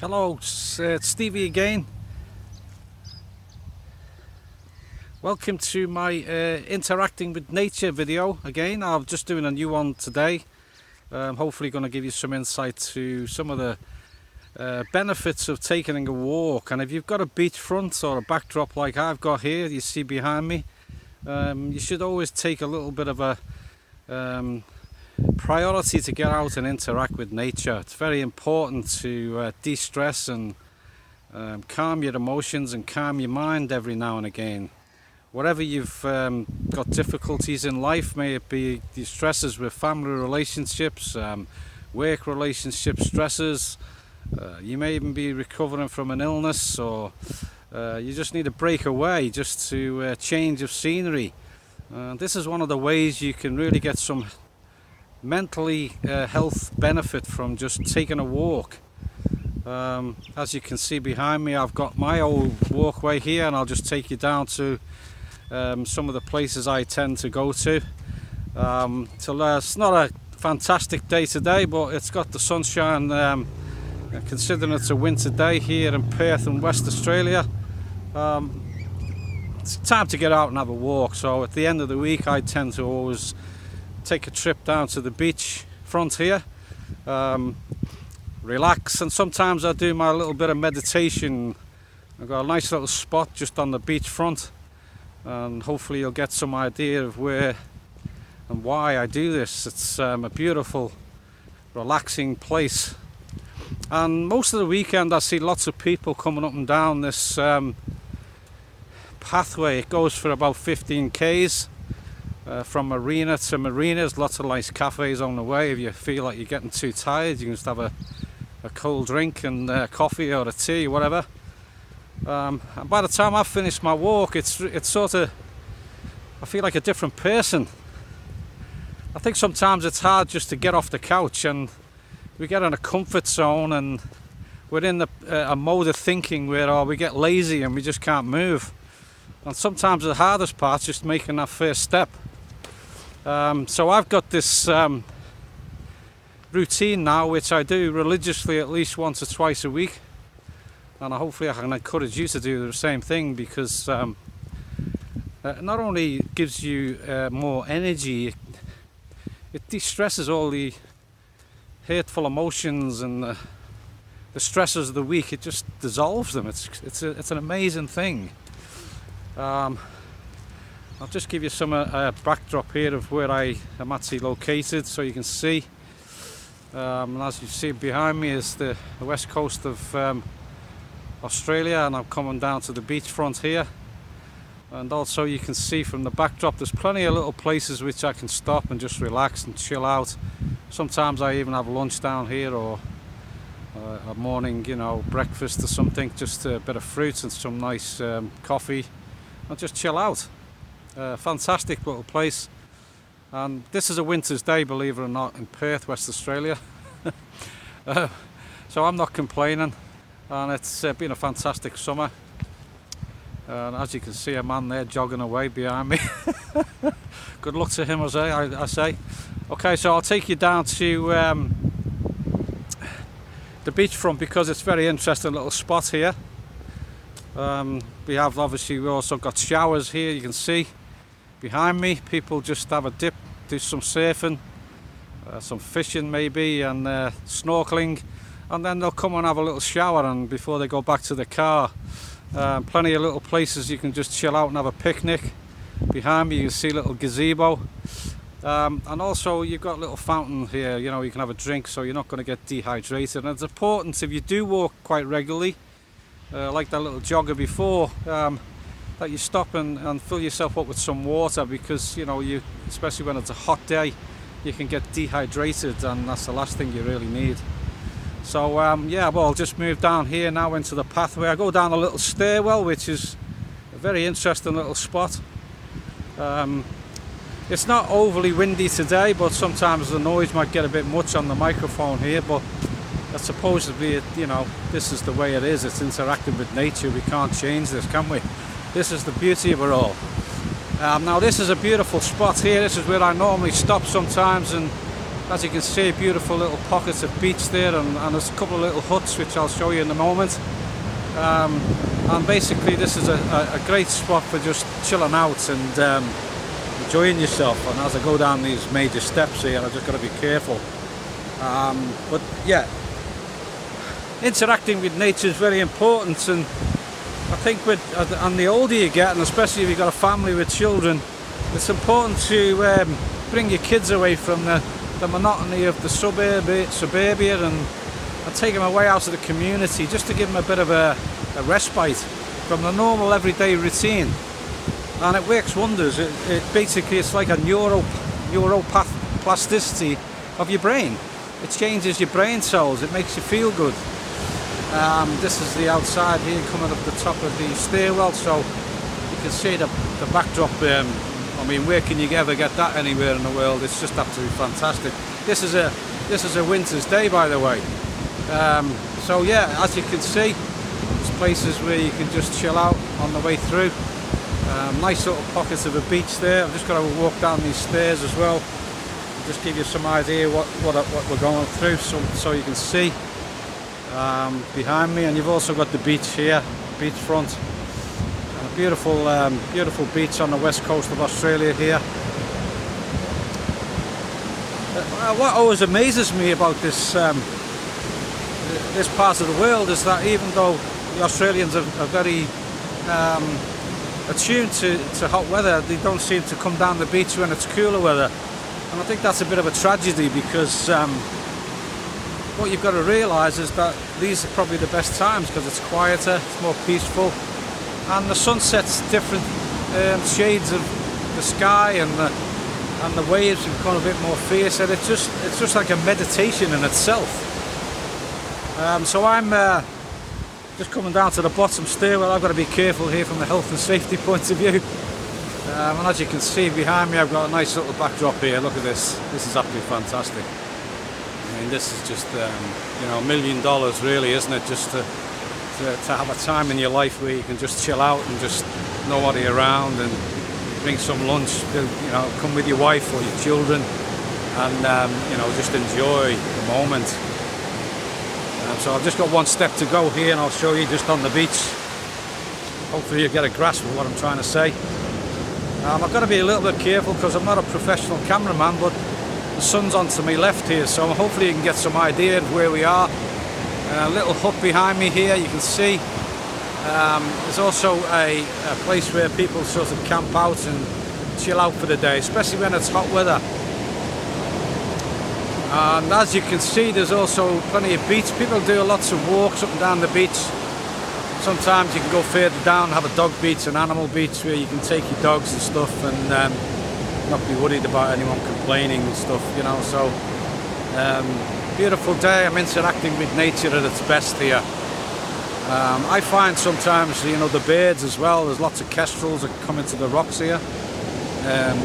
Hello, it's Stevie again. Welcome to my interacting with nature video again. I'm just doing a new one today. Hopefully going to give you some insight to some of the benefits of taking a walk. And if you've got a beachfront or a backdrop like I've got here, you see behind me, you should always take a little bit of a priority to get out and interact with nature. It's very important to de-stress and calm your emotions and calm your mind every now and again. Whatever you've got difficulties in life, may it be the stresses with family relationships, work relationships, stresses, you may even be recovering from an illness, or you just need a break away, just to change of scenery. This is one of the ways you can really get some mentally health benefit from just taking a walk. As you can see behind me, I've got my old walkway here, and I'll just take you down to some of the places I tend to go to. It's not a fantastic day today, but it's got the sunshine, considering it's a winter day here in Perth in West Australia. It's time to get out and have a walk. So at the end of the week, I tend to always take a trip down to the beach front here, relax, and sometimes I do my little bit of meditation. I've got a nice little spot just on the beach front, and hopefully you'll get some idea of where and why I do this. It's a beautiful, relaxing place, and most of the weekend I see lots of people coming up and down this pathway. It goes for about 15 k's. From marina to marina. There's lots of nice cafes on the way. If you feel like you're getting too tired, you can just have a cold drink and coffee or a tea, whatever. And by the time I've finished my walk, it's sort of, I feel like a different person. I think sometimes it's hard just to get off the couch, and we get in a comfort zone, and we're in a mode of thinking where we get lazy and we just can't move. And sometimes the hardest part's just making that first step. So I've got this routine now, which I do religiously at least once or twice a week, and hopefully I can encourage you to do the same thing, because it not only gives you more energy, it de-stresses all the hateful emotions and the stresses of the week. It just dissolves them. It's an amazing thing. I'll just give you some backdrop here of where I am actually located, so you can see. And as you see behind me is the west coast of Australia, and I'm coming down to the beachfront here. And also you can see from the backdrop there's plenty of little places which I can stop and just relax and chill out. Sometimes I even have lunch down here, or a morning, breakfast or something, just a bit of fruit and some nice coffee, and just chill out. Fantastic little place, and this is a winter's day, believe it or not, in Perth, West Australia. So I'm not complaining, and it's been a fantastic summer. And as you can see, a man there jogging away behind me. Good luck to him, I say. Okay, so I'll take you down to the beachfront, because it's a very interesting little spot here. We also got showers here, you can see behind me. People just have a dip, do some surfing, some fishing maybe, and snorkeling, and then they'll come and have a little shower, and before they go back to the car. Plenty of little places you can just chill out and have a picnic. Behind me you can see a little gazebo, and also you've got a little fountain here, you can have a drink, so you're not going to get dehydrated. And it's important, if you do walk quite regularly, like that little jogger before, that you stop and fill yourself up with some water, because you, especially when it's a hot day, you can get dehydrated, and that's the last thing you really need. So I'll just move down here now into the pathway. I go down a little stairwell, which is a very interesting little spot. It's not overly windy today, but sometimes the noise might get a bit much on the microphone here, but that's supposedly, this is the way it is. It's interacting with nature. We can't change this, can we? This is the beauty of it all. Now this is a beautiful spot here. This is where I normally stop sometimes and As you can see, beautiful little pockets of beach there, and there's a couple of little huts which I'll show you in a moment. And basically this is a great spot for just chilling out and enjoying yourself. And as I go down these major steps here, I've just got to be careful. But yeah, interacting with nature is very important, and I think and the older you get, and especially if you've got a family with children, it's important to bring your kids away from the monotony of the suburbia and take them away out of the community, just to give them a bit of a respite from the normal everyday routine. And it works wonders. Basically it's like a neuroplasticity of your brain. It changes your brain cells, it makes you feel good. This is the outside here coming up the top of the stairwell, so you can see the backdrop. I mean, where can you ever get that anywhere in the world? It's just absolutely fantastic. This is a winter's day, by the way. So yeah, as you can see, there's places where you can just chill out on the way through. Nice little pockets of a beach there. I've just got to walk down these stairs as well. Just give you some idea what we're going through, so you can see behind me. And you've also got the beach here, beachfront. A beautiful beach on the west coast of Australia here. What always amazes me about this part of the world is that even though the Australians are very attuned to hot weather, they don't seem to come down the beach when it's cooler weather. And I think that's a bit of a tragedy, because what you've got to realise is that these are probably the best times, because it's quieter, it's more peaceful, and the sunset's different shades of the sky, and the waves become a bit more fierce, and it's just like a meditation in itself. So I'm just coming down to the bottom stairwell. I've got to be careful here from a health and safety point of view. And as you can see behind me, I've got a nice little backdrop here. Look at this. This is absolutely fantastic. I mean, this is just $1 million, really, isn't it? Just to have a time in your life where you can just chill out and just nobody around, and bring some lunch, come with your wife or your children, and just enjoy the moment. So I've just got one step to go here, and I'll show you just on the beach. Hopefully you get a grasp of what I'm trying to say. I've got to be a little bit careful because I'm not a professional cameraman, but the sun's on to my left here, so hopefully you can get some idea of where we are. A little hut behind me here, you can see. There's also a place where people sort of camp out and chill out for the day, especially when it's hot weather. And as you can see, there's also plenty of beach. People do lots of walks up and down the beach. Sometimes you can go further down, have a dog beach, an animal beach, where you can take your dogs and stuff, and not be worried about anyone complaining and stuff, So beautiful day. I'm interacting with nature at its best here. I find sometimes, the birds as well. There's lots of kestrels that come into the rocks here. They're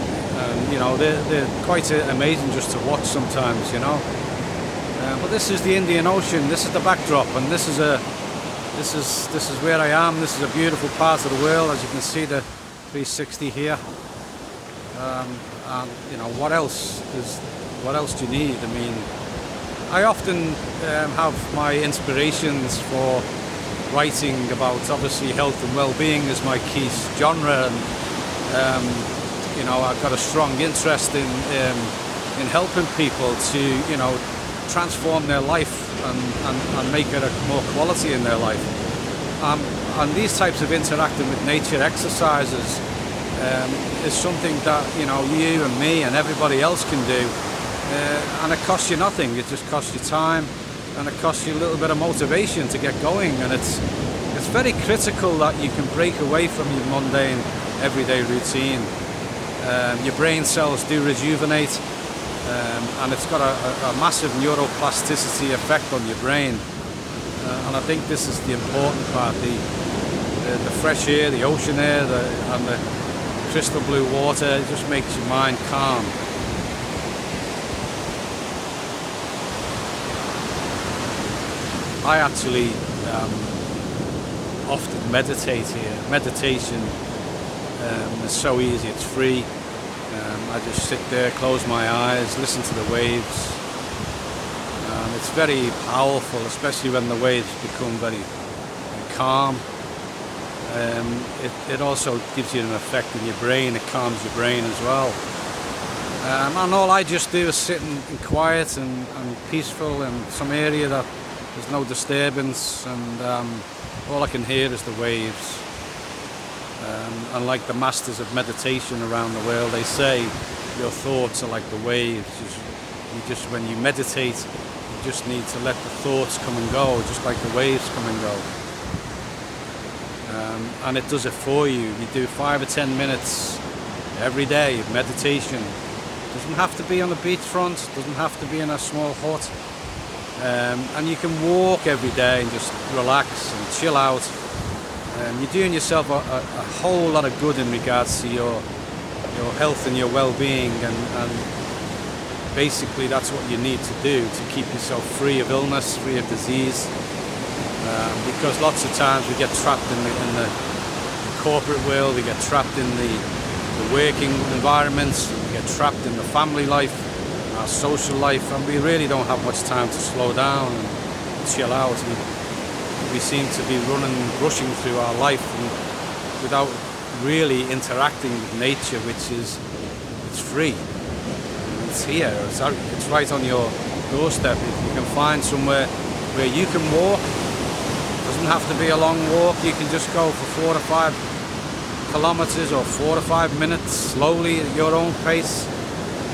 quite amazing just to watch sometimes, But this is the Indian Ocean. This is the backdrop, and this is where I am. This is a beautiful part of the world, as you can see the 360 here. And what else do you need? I mean, I often have my inspirations for writing about, obviously, health and well-being as my key genre, and I've got a strong interest in helping people to transform their life and make it a more quality in their life. And these types of interacting with nature exercises is something that you and me and everybody else can do, and it costs you nothing. It just costs you time, and it costs you a little bit of motivation to get going. And it's very critical that you can break away from your mundane everyday routine. Your brain cells do rejuvenate, and it's got a massive neuroplasticity effect on your brain. And I think this is the important part: the fresh air, the ocean air, and the crystal blue water. It just makes your mind calm. I actually often meditate here. Meditation is so easy, it's free. I just sit there, close my eyes, listen to the waves. It's very powerful, especially when the waves become very calm. It also gives you an effect in your brain. It calms your brain as well. And all I just do is sit in quiet and peaceful in some area that there's no disturbance, and all I can hear is the waves. And like the masters of meditation around the world, they say your thoughts are like the waves. When you meditate, you just need to let the thoughts come and go, just like the waves come and go. And it does it for you. You do 5 or 10 minutes every day of meditation. It doesn't have to be on the beachfront, it doesn't have to be in a small hut. And you can walk every day and just relax and chill out. You're doing yourself a whole lot of good in regards to your health and your well-being, and basically that's what you need to do to keep yourself free of illness, free of disease. Because lots of times we get trapped in the corporate world, we get trapped in the working environments, we get trapped in the family life, our social life, and we really don't have much time to slow down and chill out. We seem to be rushing through our life without really interacting with nature, it's free. It's here, it's right on your doorstep. If you can find somewhere where you can walk, it doesn't have to be a long walk, you can just go for 4 to 5 kilometers or 4 to 5 minutes slowly at your own pace.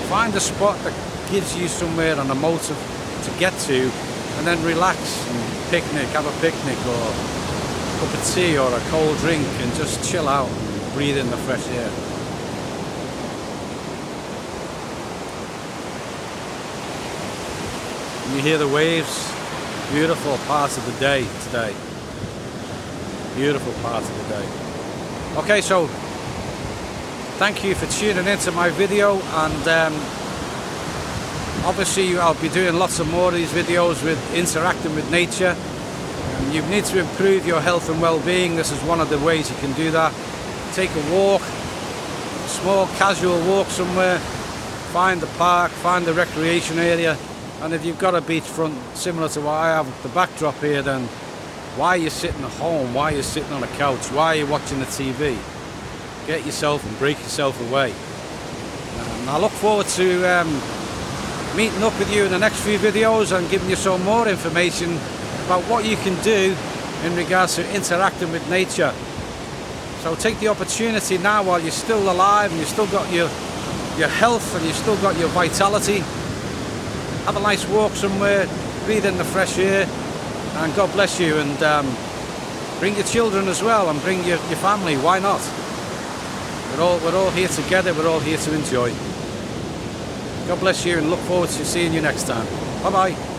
Find a spot that gives you somewhere and a motive to get to, and then relax and have a picnic or a cup of tea or a cold drink, and just chill out and breathe in the fresh air. And you hear the waves. Beautiful part of the day today. Beautiful part of the day. Okay, so thank you for tuning into my video, and obviously I'll be doing lots of more of these videos with interacting with nature. You need to improve your health and well-being. This is one of the ways you can do that. Take a walk, a small casual walk somewhere, find the park, find the recreation area. And if you've got a beachfront similar to what I have, the backdrop here, then why are you sitting at home? Why are you sitting on a couch? Why are you watching the TV? Get yourself and break yourself away. And I look forward to meeting up with you in the next few videos and giving you some more information about what you can do in regards to interacting with nature. So take the opportunity now while you're still alive and you've still got your health and you've still got your vitality. Have a nice walk somewhere, breathe in the fresh air, and God bless you. And bring your children as well, and bring your family. Why not? We're all here together. We're all here to enjoy. God bless you, and look forward to seeing you next time. Bye bye.